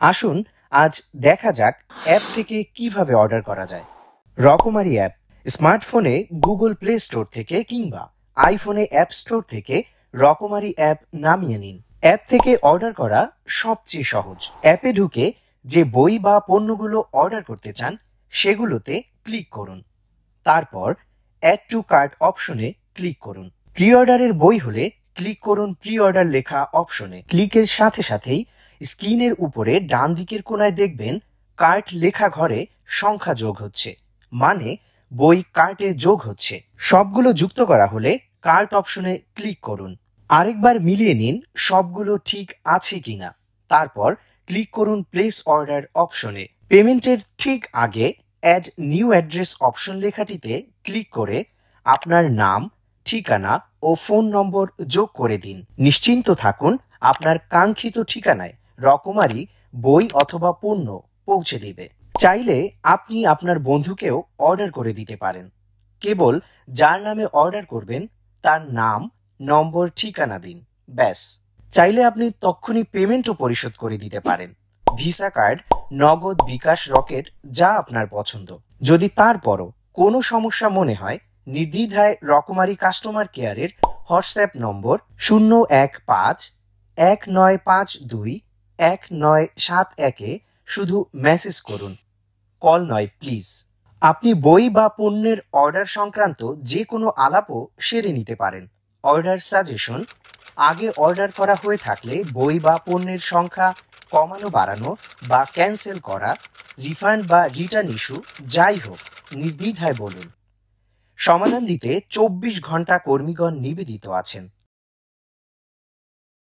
আসুন আজ দেখা যাক অ্যাপ থেকে কিভাবে অর্ডার করা যায়। রকমারি অ্যাপ স্মার্টফোনে গুগল প্লে স্টোর থেকে কিংবা আইফোনে অ্যাপ স্টোর থেকে রকমারি অ্যাপ নামিয়ে নিন। অ্যাপ থেকে অর্ডার করা সবচেয়ে সহজ। অ্যাপে ঢুকে যে বই বা পণ্যগুলো অর্ডার করতে চান সেগুলোতে ক্লিক করুন। তারপর অ্যাড টু কার্ট অপশনে ক্লিক করুন। প্রি অর্ডারের বই হলে ক্লিক করুন প্রি অর্ডার লেখা অপশনে। ক্লিকের সাথে সাথেই স্ক্রিনের উপরে ডান দিকের কোনায় দেখবেন কার্ট লেখা ঘরে সংখ্যা যোগ হচ্ছে, মানে বই কার্টে যোগ হচ্ছে। সবগুলো যুক্ত করা হলে কার্ট অপশনে ক্লিক করুন। আরেকবার মিলিয়ে নিন সবগুলো ঠিক আছে কিনা। তারপর ক্লিক করুন প্লেস অর্ডার অপশনে। পেমেন্টের ঠিক আগে অ্যাড নিউ অ্যাড্রেস অপশন লেখাটিতে ক্লিক করে আপনার নাম, ঠিকানা ও ফোন নম্বর যোগ করে দিন। নিশ্চিন্ত থাকুন, আপনার কাঙ্ক্ষিত ঠিকানায় রকমারি বই অথবা পণ্য পৌঁছে দিবে। চাইলে আপনি আপনার বন্ধুকেও অর্ডার করে দিতে পারেন। কেবল যার নামে অর্ডার করবেন তার নাম, নম্বর, ঠিকানা দিন, ব্যাস। চাইলে আপনি তক্ষুনি পেমেন্টও পরিশোধ করে দিতে পারেন। ভিসা কার্ড, নগদ, বিকাশ, রকেট, যা আপনার পছন্দ। যদি তারপরও কোনো সমস্যা মনে হয়, নির্দ্বিধায় রকমারি কাস্টমার কেয়ারের হোয়াটসঅ্যাপ নম্বর 015-1952-1971-এ শুধু মেসেজ করুন, কল নয় প্লিজ। আপনি বই বা পণ্যের অর্ডার সংক্রান্ত যে কোনো আলাপও সেরে নিতে পারেন। অর্ডার সাজেশন: আগে অর্ডার করা হয়ে থাকলে বই বা পণ্যের সংখ্যা কমানো, বাড়ানো বা ক্যান্সেল করা, রিফান্ড বা রিটার্ন ইস্যু, যাই হোক নির্দ্বিধায় বলুন। সমাধান দিতে 24 ঘন্টা কর্মীগণ নিবেদিত আছেন।